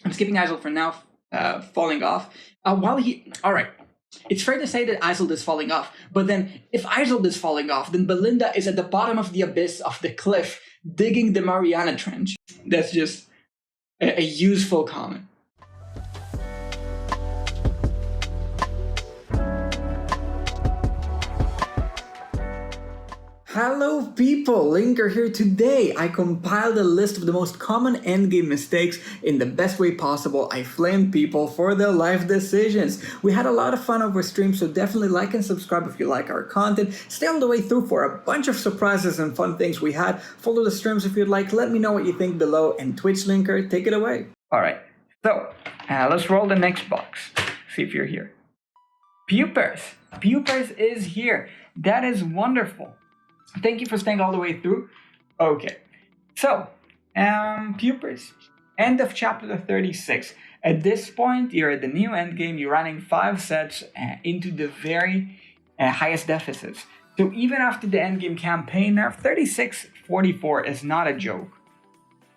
I'm skipping Isol for now, falling off. Alright. It's fair to say that Isolde is falling off, but then if Isolde is falling off, then Belinda is at the bottom of the abyss of the cliff, digging the Mariana Trench. That's just a useful comment. Hello people, Linker here. Today I compiled a list of the most common endgame mistakes in the best way possible. I flamed people for their life decisions. We had a lot of fun over stream, so definitely like and subscribe if you like our content. Stay all the way through for a bunch of surprises and fun things we had. Follow the streams if you'd like. Let me know what you think below, and Twitch Linker, take it away. Alright, so let's roll the next box. See if you're here. Pupers. Pupers is here. That is wonderful. Thank you for staying all the way through. Okay, so, Pupers, end of chapter 36. At this point, you're at the new endgame, you're running 5 sets into the very highest deficits. So even after the endgame campaign, now 36-44 is not a joke.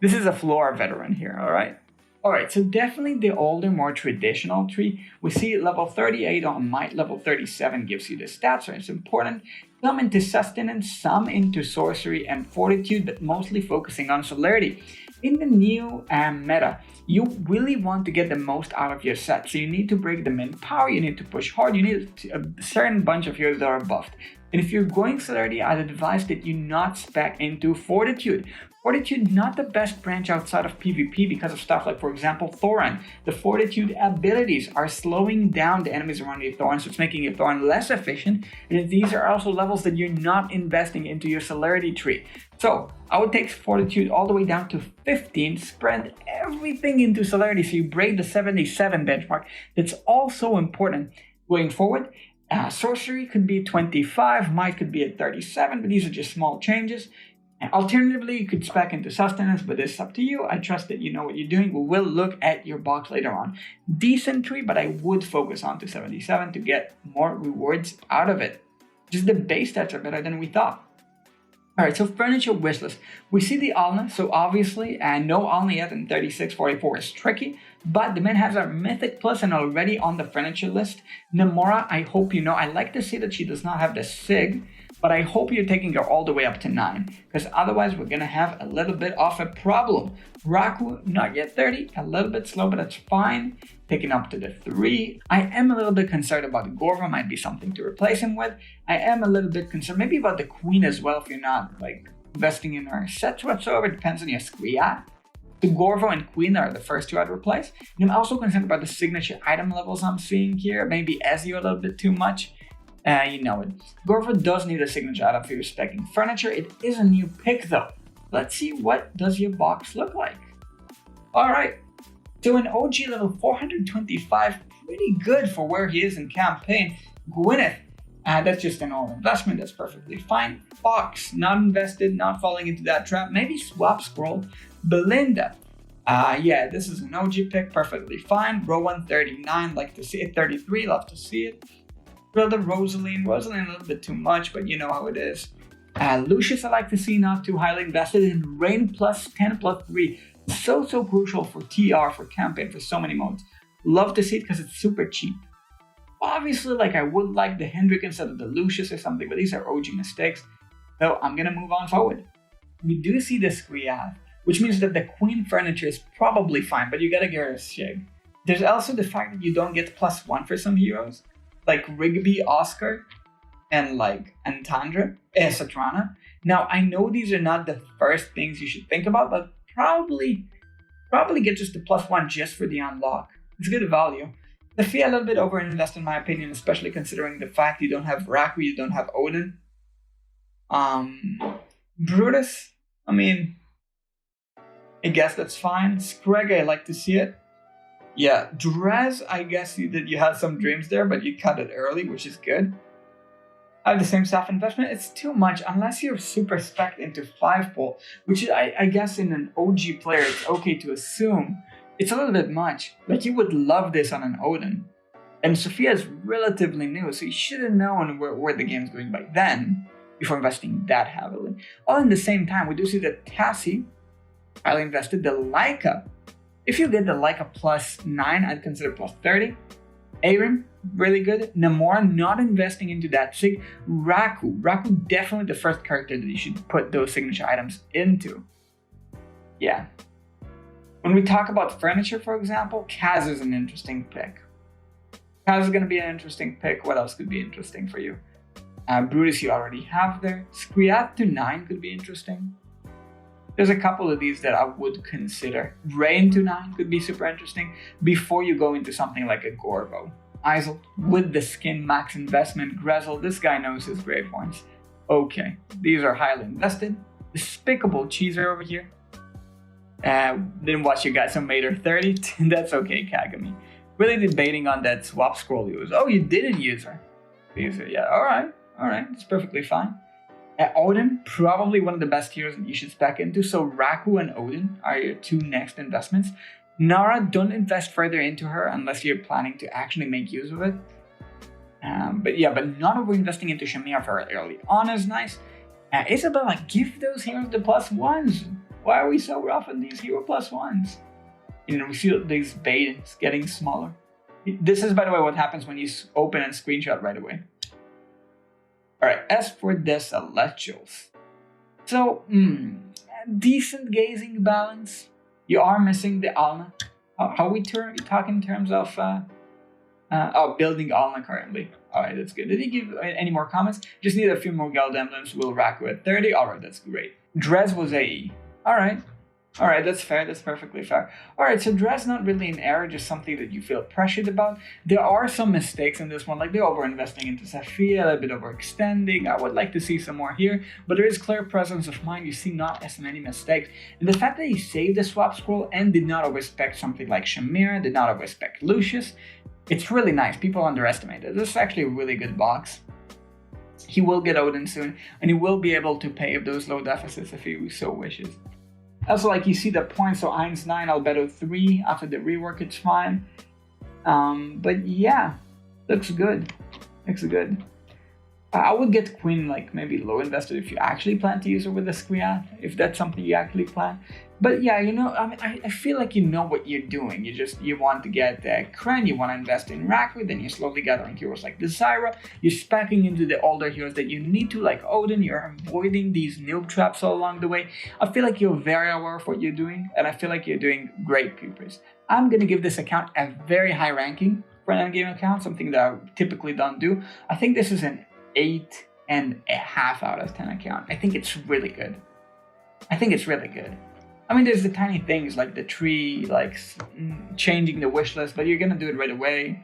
This is a floor veteran here, alright? Alright, so definitely the older, more traditional tree. We see level 38 on Might, level 37 gives you the stats, so it's important. Some into sustenance, some into sorcery and fortitude, but mostly focusing on celerity. In the new meta, you really want to get the most out of your set, so you need to break them in power, you need to push hard, you need a certain bunch of heroes that are buffed. And if you're going celerity, I'd advise that you not spec into fortitude. Fortitude, not the best branch outside of PvP because of stuff like, for example, Thoran. The fortitude abilities are slowing down the enemies around your Thoran, so it's making your Thoran less efficient. And these are also levels that you're not investing into your celerity tree. So I would take fortitude all the way down to 15, spread everything into celerity so you break the 77 benchmark. That's also important going forward. Sorcery could be 25, Might could be at 37, but these are just small changes. Alternatively, you could spec into sustenance, but it's up to you. I trust that you know what you're doing. We will look at your box later on. Decent tree, but I would focus on to 77 to get more rewards out of it. Just the base stats are better than we thought. Alright, so furniture wishlist. We see the Alna, so obviously, no Alna yet in 36-44 is tricky, but the man has a Mythic Plus and already on the furniture list. Namora, I hope you know, I like to see that she does not have the Sig, but I hope you're taking her all the way up to 9, because otherwise we're going to have a little bit of a problem. Raku, not yet 30, a little bit slow, but that's fine. Taking up to the 3. I am a little bit concerned about Gorva, might be something to replace him with. I am a little bit concerned, maybe about the Queen as well, if you're not like investing in her sets whatsoever, it depends on your Skriat. The Gorvo and Queen are the first 2 I'd replace. And I'm also concerned about the signature item levels I'm seeing here, maybe Ezio a little bit too much. You know it. Gorva does need a signature item for your specking furniture. It is a new pick though. Let's see what does your box look like. Alright, so an OG level 425, pretty good for where he is in campaign. Gwyneth, that's just an old investment, that's perfectly fine. Fox, not invested, not falling into that trap. Maybe swap scroll. Belinda, yeah, this is an OG pick, perfectly fine. Row 139, like to see it. 33, love to see it. Brother Rosaline a little bit too much, but you know how it is. Lucius I like to see, not too highly invested. In Rain plus 10 plus 3, so crucial for TR, for campaign, for so many modes. Love to see it because it's super cheap. Obviously, like I would like the Hendrik instead of the Lucius or something, but these are OG mistakes. So I'm gonna move on forward. We do see the Skriat, which means that the Queen furniture is probably fine, but you gotta get her a Shig. There's also the fact that you don't get +1 for some heroes, like Rigby, Oscar, and like Antandra, Satrana. Now, I know these are not the first things you should think about, but probably get just the +1 just for the unlock. It's good value. The fee a little bit overinvested in my opinion, especially considering the fact you don't have Raku, you don't have Odin. Brutus, I mean, I guess that's fine. Screg, I like to see it. Yeah, Drez, I guess you had some dreams there, but you cut it early, which is good. I have the same staff investment. It's too much unless you're super spec'd into 5-pull, which I guess in an OG player, it's okay to assume. It's a little bit much. Like, you would love this on an Odin. And Sophia is relatively new, so you should have known where the game's going by then, before investing that heavily. All in the same time, we do see that Tassie highly invested, the Leica If you get the Leica +9, I'd consider +30. Aaron, really good. Namora, not investing into that sig. Raku, definitely the first character that you should put those signature items into. Yeah. When we talk about furniture, for example, Kaz is an interesting pick. Kaz is going to be an interesting pick. What else could be interesting for you? Brutus you already have there. Skriath to 9 could be interesting. There's a couple of these that I would consider. Rain to 9 could be super interesting before you go into something like a Gorbo. Isel, with the skin max investment. Grezel, this guy knows his grave points. Okay, these are highly invested. Despicable Cheeser over here. Didn't watch you guys on Mater 30. That's okay, Kagami. Really debating on that swap scroll use. Oh, you didn't use her. Yeah, alright, it's perfectly fine. Odin, probably one of the best heroes that you should spec into. So Raku and Odin are your two next investments. Nara, don't invest further into her unless you're planning to actually make use of it. But not over investing into Shamir very early on is nice. Isabella, give those heroes the +1s. Why are we so rough on these hero +1s? You know, we see these baits getting smaller. This is, by the way, what happens when you open and screenshot right away. Alright, as for the Celestials. So, decent gazing balance. You are missing the Alna. How we talk in terms of building Alna currently. Alright, that's good. Did he give any more comments? Just need a few more Geld Emblems. Will Raku at 30. Alright, that's great. Drez was AE. Alright, that's fair. That's perfectly fair. Alright, so Drez not really an error, just something that you feel pressured about. There are some mistakes in this one, like they're over-investing into Saphia, a bit overextending. I would like to see some more here, but there is clear presence of mind. You see not as many mistakes. And the fact that he saved the swap scroll and did not overspec something like Shamir, did not overspec Lucius, it's really nice. People underestimate it. This is actually a really good box. He will get Odin soon, and he will be able to pay up those low deficits if he so wishes. Also, like, you see the points, so Ainz 9, Albedo 3, after the rework it's fine. But yeah, looks good. I would get Queen, like, maybe low invested if you actually plan to use her with the Skriath, if that's something you actually plan. But yeah, you know, I feel like you know what you're doing. You want to get Kren, you want to invest in Raku, then you're slowly gathering heroes like the Zyra. You're speccing into the older heroes that you need to, like Odin. You're avoiding these noob traps all along the way. I feel like you're very aware of what you're doing, and I feel like you're doing great, Peepers. I'm going to give this account a very high ranking for an endgame account, something that I typically don't do. I think this is an 8.5 out of 10 account. I think it's really good. I mean, there's the tiny things like the tree, like changing the wish list, but you're gonna do it right away.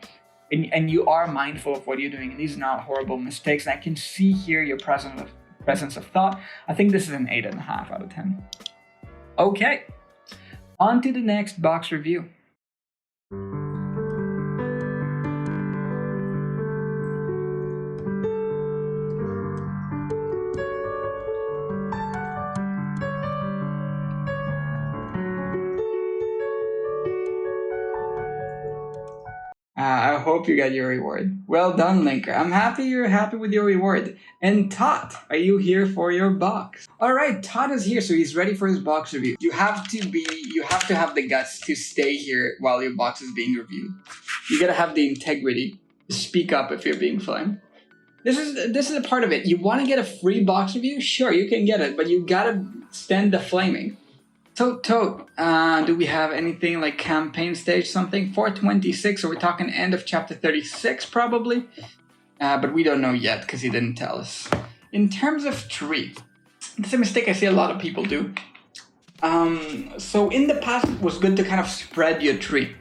And you are mindful of what you're doing, and these are not horrible mistakes. And I can see here your presence of thought. I think this is an 8.5 out of 10. Okay, on to the next box review. I hope you got your reward. Well done, Linker. I'm happy you're happy with your reward. And Tott, are you here for your box? All right, Tott is here, so he's ready for his box review. You have to have the guts to stay here while your box is being reviewed. You gotta have the integrity to speak up if you're being flamed. This is a part of it. You want to get a free box review? Sure, you can get it, but you gotta stand the flaming. Tott, do we have anything like campaign stage something? 426, so we're talking end of chapter 36 probably. But we don't know yet because he didn't tell us. In terms of tree, it's a mistake I see a lot of people do. So in the past it was good to kind of spread your tree.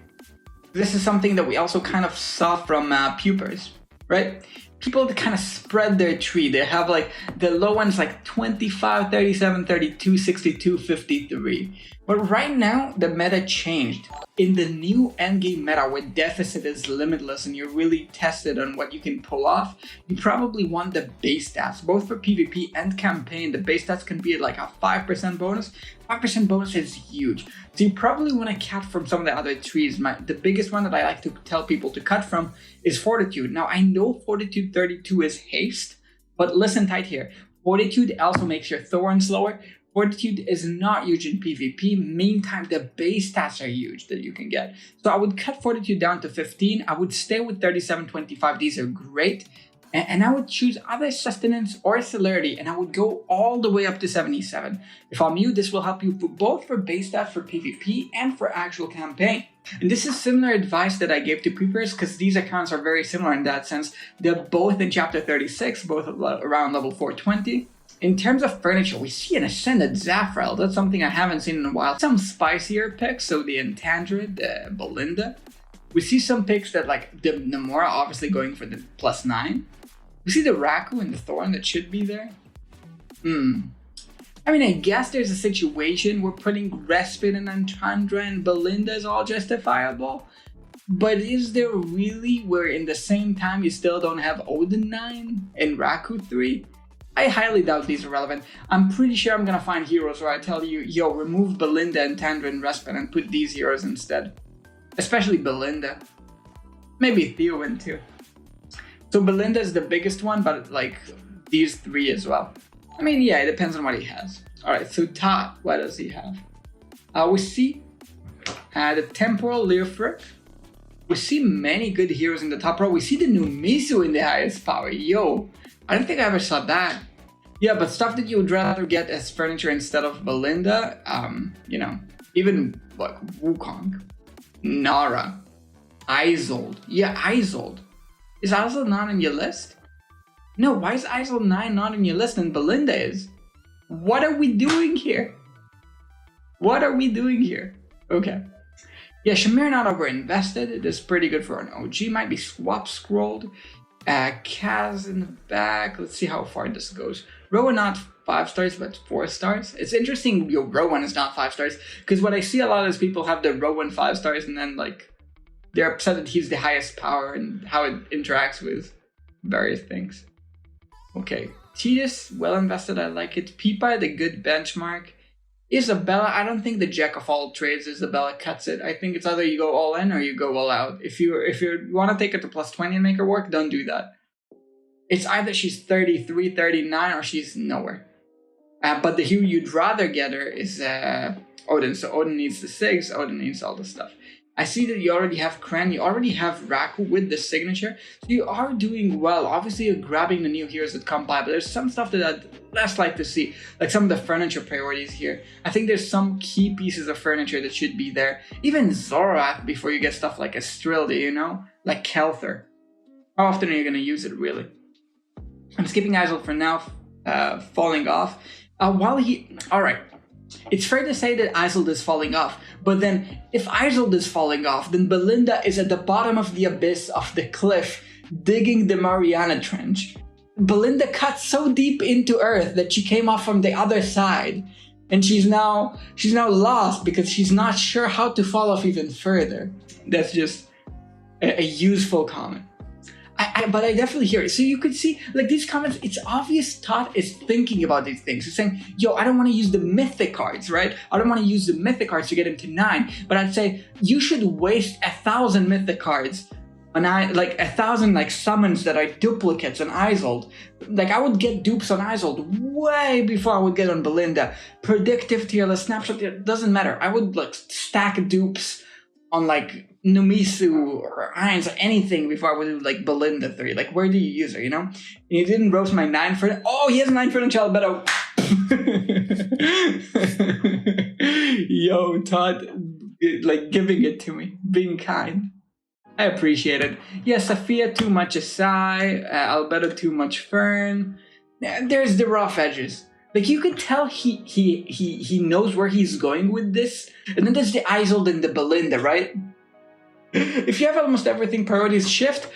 This is something that we also kind of saw from Pupers, right? People that kind of spread their tree. They have like the low ones like 25, 37, 32, 62, 53. But right now, the meta changed. In the new endgame meta where deficit is limitless and you're really tested on what you can pull off, you probably want the base stats. Both for PvP and campaign, the base stats can be like a 5% bonus. 5% bonus is huge. So you probably want to cut from some of the other trees. The biggest one that I like to tell people to cut from is Fortitude. Now I know Fortitude 32 is haste, but listen tight here. Fortitude also makes your thorns lower. Fortitude is not huge in PvP. Meantime, the base stats are huge that you can get. So I would cut Fortitude down to 15. I would stay with 37-25. These are great. And I would choose either Sustenance or Celerity, and I would go all the way up to 77. If I'm you, this will help you both for base stats for PvP and for actual campaign. And this is similar advice that I gave to Preepers, because these accounts are very similar in that sense. They're both in chapter 36, both around level 420. In terms of furniture, we see an Ascended Zafrael. That's something I haven't seen in a while. Some spicier picks, so the Entandred, the Belinda. We see some picks that like the Namora obviously going for the +9. We see the Raku and the Thorn that should be there. I mean, I guess there's a situation where putting Respite and Entandra and Belinda is all justifiable. But is there really where in the same time you still don't have Odin 9 and Raku 3? I highly doubt these are relevant. I'm pretty sure I'm gonna find heroes where I tell you, yo, remove Belinda, Entandra, and Respite and put these heroes instead. Especially Belinda. Maybe Theowen too. So Belinda is the biggest one, but like these three as well. I mean, yeah, it depends on what he has. Alright, so Tott, what does he have? We see the Temporal Leofric. We see many good heroes in the top row. We see the new Mizu in the highest power. Yo, I don't think I ever saw that. Yeah, but stuff that you would rather get as furniture instead of Belinda, you know, even like Wukong, Nara, Isolde. Yeah, Isolde. Is Isolde not on your list? No, why is Isolde 9 not on your list and Belinda is? What are we doing here? What are we doing here? Okay. Yeah, Shamir not overinvested. It is pretty good for an OG. Might be swap scrolled. Kaz in the back. Let's see how far this goes. Rowan not 5 stars, but 4 stars. It's interesting your Rowan is not 5 stars, because what I see a lot is people have the Rowan 5 stars and then like they're upset that he's the highest power and how it interacts with various things. Okay, Titus, well invested, I like it. Peepa, the good benchmark. Isabella, I don't think the jack of all trades Isabella cuts it. I think it's either you go all in or you go all out. If you want to take it to +20 and make her work, don't do that. It's either she's 33, 39, or she's nowhere. But the hero you'd rather get her is Odin. So Odin needs the SIGs, Odin needs all the stuff. I see that you already have Kren, you already have Raku with the signature, so you are doing well. Obviously, you're grabbing the new heroes that come by, but there's some stuff that I'd less like to see, like some of the furniture priorities here. I think there's some key pieces of furniture that should be there. Even Zoroath before you get stuff like Estrilda, you know? Like Kelther. How often are you going to use it, really? I'm skipping Isolde for now, falling off. Alright. It's fair to say that Isolde is falling off, but then if Isolde is falling off, then Belinda is at the bottom of the abyss of the cliff, digging the Mariana Trench. Belinda cut so deep into Earth that she came off from the other side, and she's now lost because she's not sure how to fall off even further. That's just a useful comment. But I definitely hear it. So you could see, like, these comments, it's obvious Tott is thinking about these things. He's saying, yo, I don't want to use the mythic cards, right? I don't want to use the mythic cards to get him to 9. But I'd say you should waste 1,000 mythic cards on, like, 1,000, like, summons that are duplicates on Isolde. Like, I would get dupes on Isolde way before I would get on Belinda. Predictive tier list, snapshot tier, doesn't matter. I would, like, stack dupes on, like, Numisu or Irons or anything before I would do like Belinda 3. Like, where do you use her, you know? And he didn't roast my 9 for oh, he has 9 for the child, better. Yo, Tott, like giving it to me, being kind. I appreciate it. Yeah, Sophia too much Asai, Alberto too much Fern. There's the rough edges. Like, you could tell he knows where he's going with this. And then there's the Isolde and the Belinda, right? If you have almost everything priorities shift,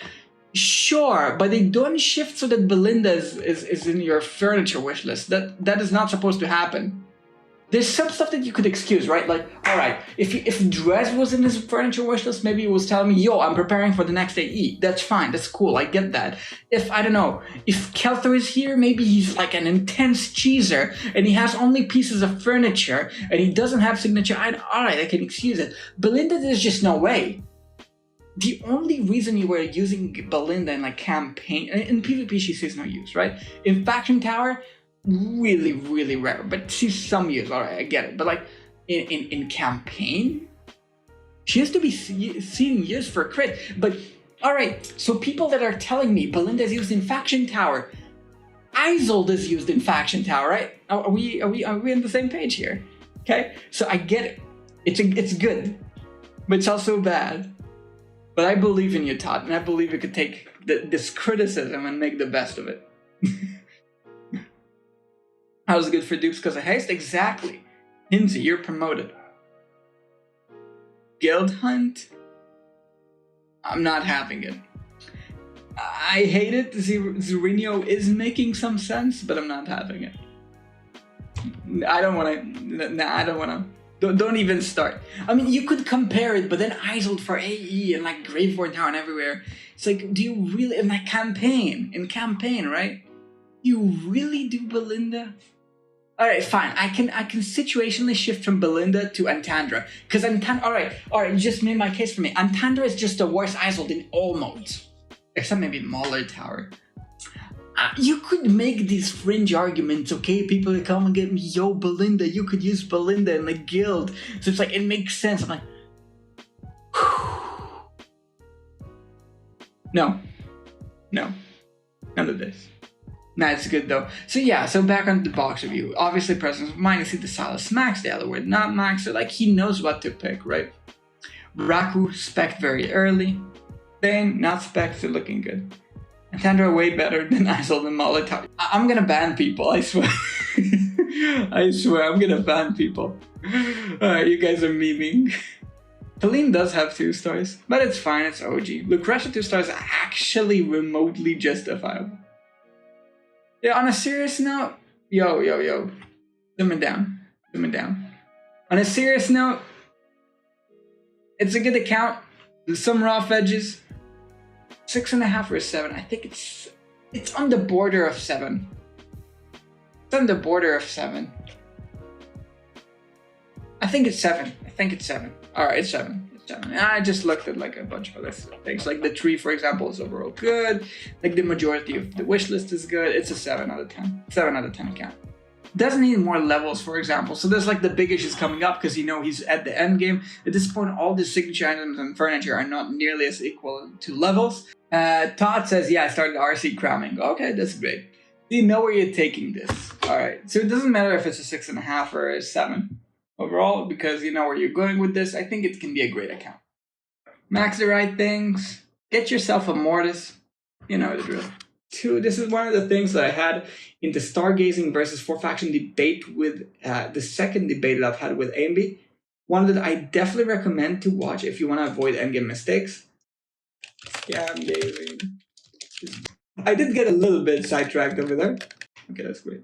sure, but they don't shift so that Belinda is in your furniture wish list. That is not supposed to happen. There's some stuff that you could excuse, right? Like, all right, if Drez was in his furniture wish list, maybe he was telling me, yo, I'm preparing for the next AE. That's fine, that's cool, I get that. If, I don't know, if Kelther is here, maybe he's like an intense cheeser, and he has only pieces of furniture, and he doesn't have signature, all right, I can excuse it. Belinda, there's just no way. The only reason you were using Belinda in like campaign, in PvP she sees no use, right? In Faction Tower, really, really rare. But she's some use. All right, I get it. But like in campaign, she has to be seen used for crit. But all right, so people that are telling me Belinda's used in Faction Tower, Isolde is used in Faction Tower, right? Are we on the same page here? Okay, so I get it. It's good, but it's also bad. But I believe in you, Tott, and I believe you could take this criticism and make the best of it. How's it good for dupes because of haste? Exactly. Hinsey, you're promoted. Guild Hunt? I'm not having it. I hate it. Zerinho is making some sense, but I'm not having it. I don't want to. Nah, I don't want to. Don't even start. I mean, you could compare it, but then Isolde for AE and like Graveborn Tower and everywhere. It's like, do you really in like campaign, right? You really do Belinda? All right, fine. I can situationally shift from Belinda to Antandra because all right. You just made my case for me. Antandra is just the worst Isolde in all modes, except maybe Mauler Tower. You could make these fringe arguments, okay? People that come and get me, yo, Belinda, you could use Belinda in the guild. So it's like, it makes sense. I'm like, no, none of this. Nah, it's good though. So yeah, so back on the box review. Obviously, presence of mind, you see the Silas max, the other word not max, so like he knows what to pick, right? Raku, spec very early. Bane, not spec, so looking good. Antandra way better than Isolde and Molotov. I'm gonna ban people, I swear. I swear, I'm gonna ban people. Alright, you guys are memeing. Helene does have 2 stars, but it's fine, it's OG. Lucretia 2 stars are actually remotely justifiable. Yeah, on a serious note, yo. Zooming down. On a serious note, it's a good account. There's some rough edges. 6.5 or 7. I think it's on the border of 7. It's on the border of 7. I think it's 7. Alright, it's 7. I just looked at like a bunch of other things. Like the tree, for example, is overall good. Like the majority of the wish list is good. It's a 7 out of 10. 7 out of 10 account. Doesn't need more levels, for example. So there's like the big issues coming up because he's at the end game. At this point, all the signature items and furniture are not nearly as equal to levels. Todd says, yeah, I started RC cramming. Okay, that's great. You know where you're taking this. All right. So it doesn't matter if it's a 6.5 or a 7 overall because you know where you're going with this. I think it can be a great account. Max the right things. Get yourself a Mortis. You know the drill. 2. This is one of the things that I had in the Stargazing versus 4-faction debate with the second debate that I've had with AMB. One that I definitely recommend to watch if you want to avoid endgame mistakes. Scam gazing. I did get a little bit sidetracked over there. Okay, that's great.